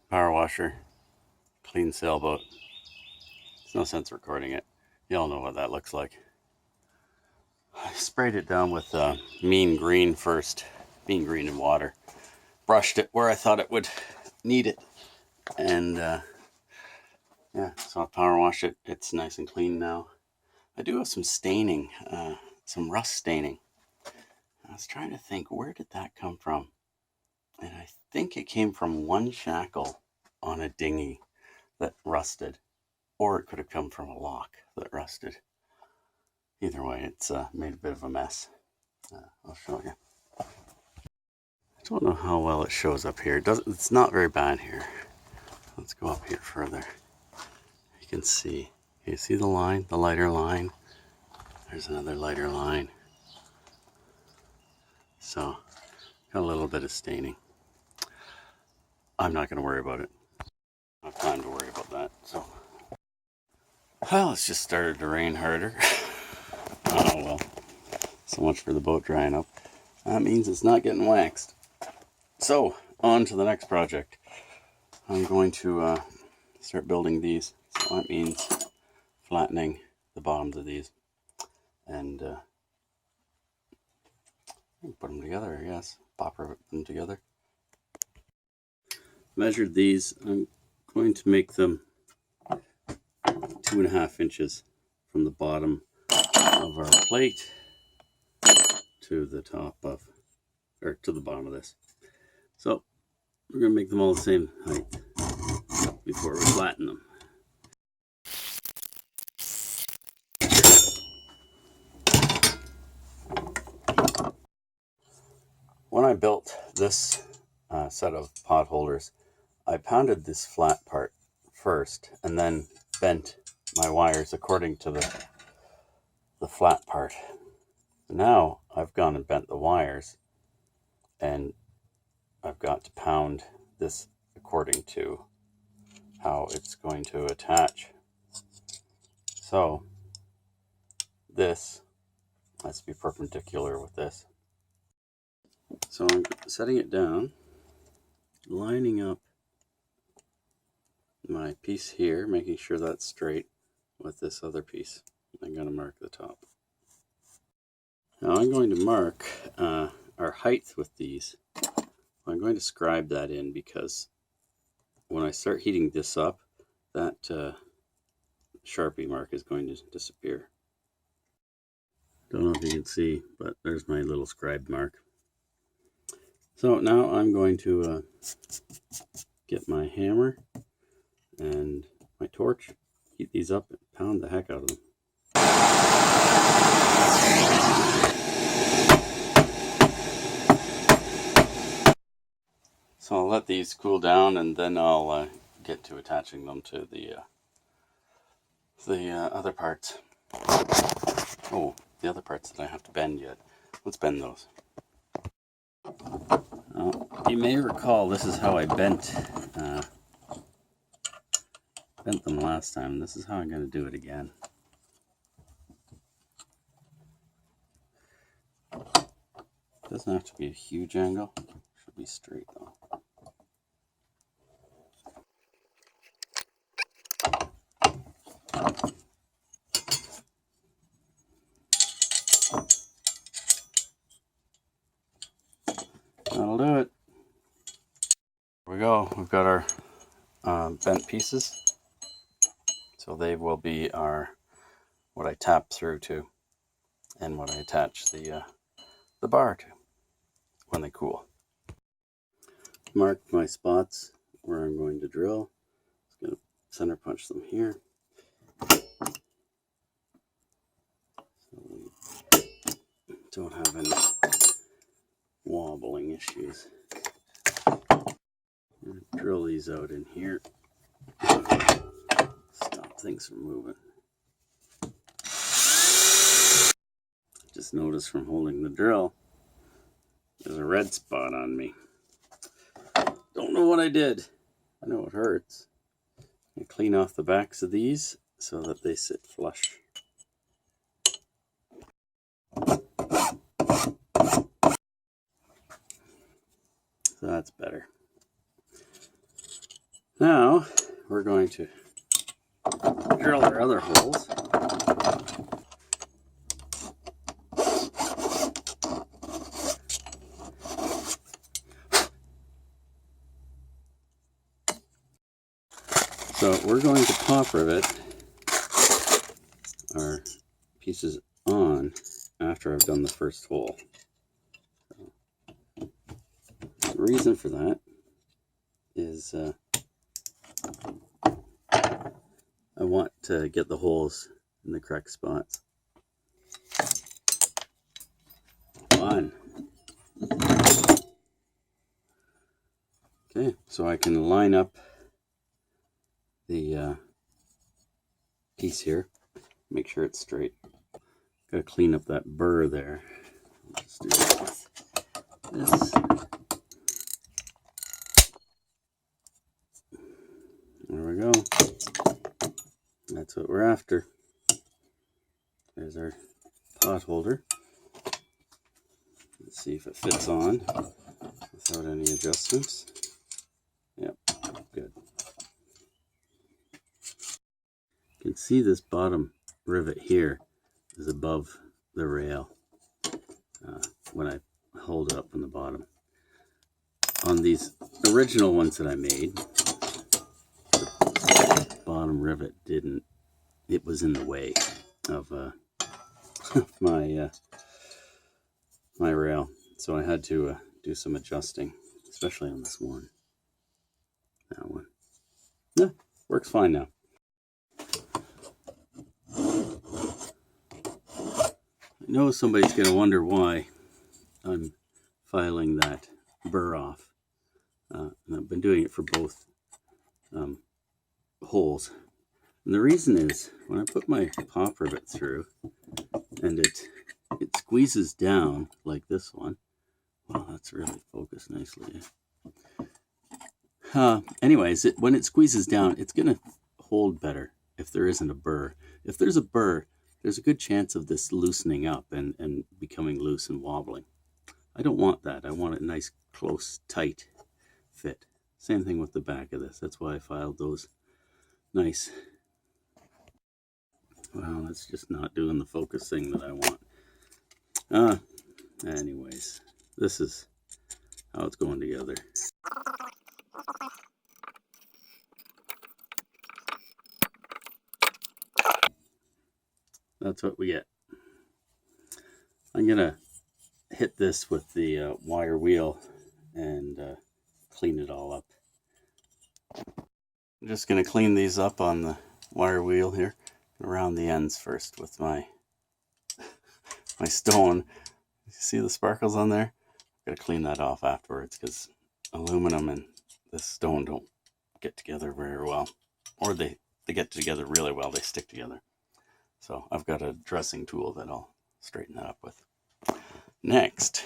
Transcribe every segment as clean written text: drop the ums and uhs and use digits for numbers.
Power washer, clean sailboat. There's no sense recording it. You all know what that looks like. I sprayed it down with mean green first, mean green and water. Brushed it where I thought it would need it. And yeah, so I power washed it. It's nice and clean now. I do have some staining, some rust staining. I was trying to think, where did that come from? And I think it came from one shackle on a dinghy that rusted. Or it could have come from a lock that rusted. Either way, it's made a bit of a mess. I'll show you. I don't know how well it shows up here. It's not very bad here. Let's go up here further. You can see. You see the line, the lighter line? There's another lighter line. So, got a little bit of staining. I'm not going to worry about it. I have time to worry about that. So, well, it's just started to rain harder. Oh well. So much for the boat drying up. That means it's not getting waxed. So, on to the next project. I'm going to start building these. So that means flattening the bottoms of these. And put them together, I guess. Popper them together. Measured these. I'm going to make them 2.5 inches from the bottom of our plate to the top of, or to the bottom of this. So we're going to make them all the same height before we flatten them. When I built this set of pot holders, I pounded this flat part first and then bent my wires according to the flat part. Now I've gone and bent the wires, and I've got to pound this according to how it's going to attach. So this has to be perpendicular with this. So I'm setting it down, lining up my piece here, making sure that's straight with this other piece. I'm going to mark the top. Now I'm going to mark our height with these. I'm going to scribe that in because when I start heating this up, that Sharpie mark is going to disappear. Don't know if you can see, but there's my little scribe mark. So now I'm going to get my hammer and my torch, heat these up and pound the heck out of them. So I'll let these cool down and then I'll get to attaching them to the other parts. Oh, the other parts that I have to bend yet. Let's bend those. You may recall this is how I bent them last time. This is how I'm going to do it again. Doesn't have to be a huge angle. Should be straight though. That'll do it. Here we go. We've got our bent pieces. So they will be what I tap through to and what I attach the bar to when they cool. Mark my spots where I'm going to drill. Just going to center punch them here. So we don't have any wobbling issues. Drill these out in here. Stop things from moving. Just noticed from holding the drill, there's a red spot on me. Don't know what I did. I know it hurts. I clean off the backs of these so that they sit flush. So that's better. Now we're going to drill our other holes. So we're going to pop rivet our pieces on after I've done the first hole. So, the reason for that is I want to get the holes in the correct spots. One. Okay, so I can line up the piece here, make sure it's straight. Gotta clean up that burr there. I'll just do that with this. There we go. That's what we're after. There's our pot holder. Let's see if it fits on without any adjustments. Yep, good. You can see this bottom rivet here is above the rail when I hold it up on the bottom. On these original ones that I made, the bottom rivet didn't, it was in the way of my my rail, so I had to do some adjusting, especially on this one. That one, yeah, works fine now. I know somebody's going to wonder why I'm filing that burr off. And I've been doing it for both holes. And the reason is, when I put my pop rivet through and it squeezes down like this one. Wow, that's really focused nicely. Anyways, when it squeezes down, it's going to hold better if there isn't a burr. If there's a burr, there's a good chance of this loosening up and becoming loose and wobbling. I don't want that. I want a nice, close, tight fit. Same thing with the back of this. That's why I filed those nice. Well, that's just not doing the focus thing that I want. Anyways, this is how it's going together. That's what we get. I'm gonna hit this with the wire wheel and clean it all up. I'm just gonna clean these up on the wire wheel here, around the ends first with my stone. You see the sparkles on there? I've got to clean that off afterwards because aluminum and this stone don't get together very well, or they get together really well. They stick together. So I've got a dressing tool that I'll straighten that up with. Next.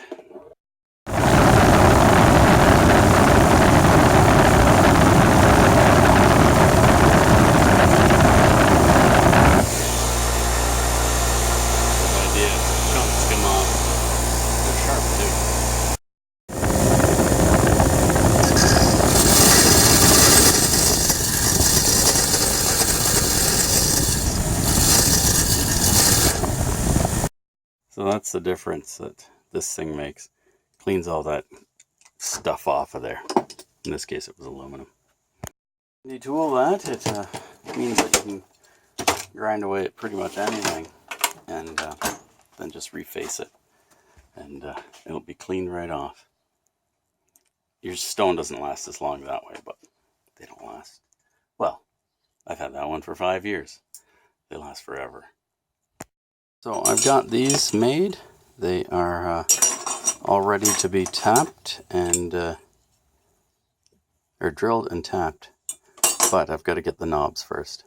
So that's the difference that this thing makes. Cleans all that stuff off of there. In this case, it was aluminum. When you tool that, it means that you can grind away at pretty much anything and then just reface it. And it'll be cleaned right off. Your stone doesn't last as long that way, but they don't last. Well, I've had that one for 5 years. They last forever. So I've got these made. They are all ready to be tapped and or drilled and tapped. But I've got to get the knobs first.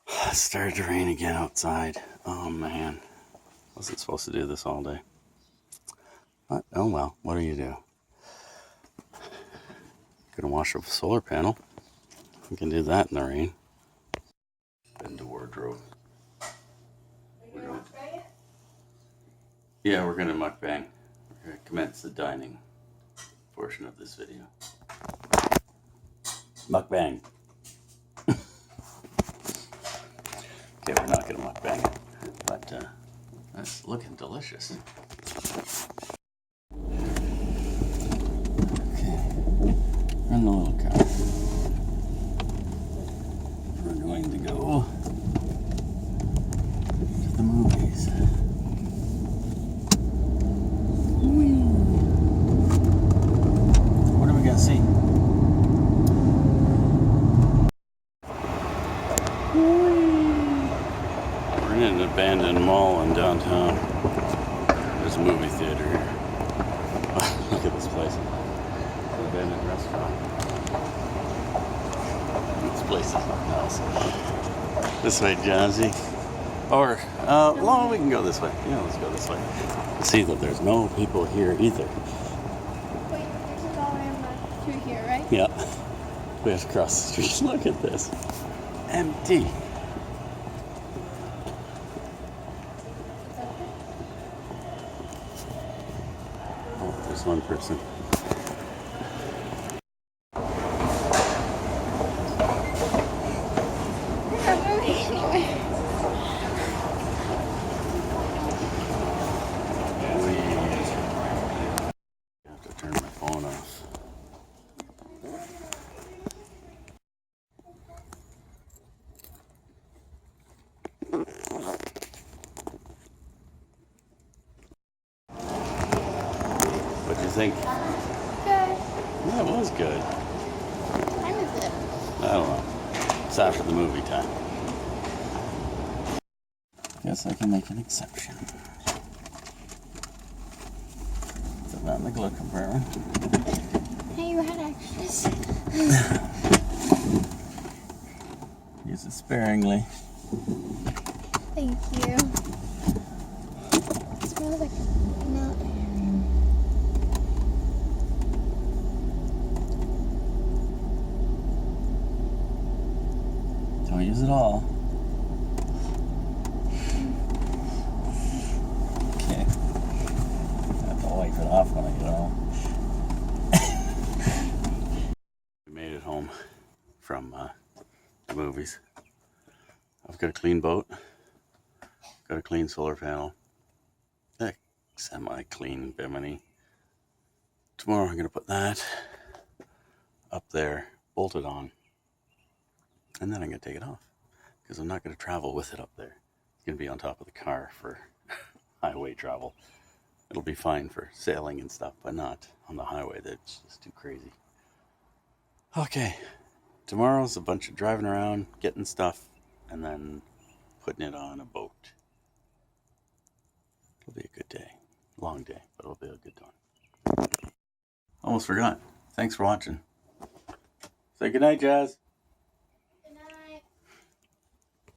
It started to rain again outside. Oh man. Wasn't supposed to do this all day. But, oh well, what do you do? Gonna wash a solar panel. We can do that in the rain. Been to wardrobe. Yeah, we're gonna mukbang. We're gonna commence the dining portion of this video. Mukbang. Okay, we're not gonna mukbang it, but that's looking delicious. Okay, we're in the little car. We're going to go to the movies. Whee! What are we gonna see? We're in an abandoned mall in downtown. There's a movie theater here. Look at this place. An abandoned restaurant. This place is nice. This way, Jazzy. Or, well, we can go this way. Yeah, let's go this way. See that there's no people here either. Wait, there's a dollar through here, right? Yeah. We have to cross the street. Look at this. Empty. Oh, there's one person. We're not moving anywhere. I have to turn my phone off. What'd you think? Good. Yeah, it was good. What time is it? I don't know. It's after the movie time. Guess I can make an exception. Put that in the glove compartment. Hey, you had extras. Use it sparingly. Thank you. It smells like milk. Don't use it all. Okay. I have to wipe it off when I get home. We made it home from the movies. I've got a clean boat. Got a clean solar panel. A semi-clean bimini. Tomorrow I'm going to put that up there, bolted on. And then I'm going to take it off. Because I'm not going to travel with it up there. It's going to be on top of the car for highway travel. It'll be fine for sailing and stuff, but not on the highway. That's just too crazy. Okay. Tomorrow's a bunch of driving around, getting stuff, and then putting it on a boat. It'll be a good day. Long day, but it'll be a good one. Almost forgot. Thanks for watching. Say goodnight, Jazz.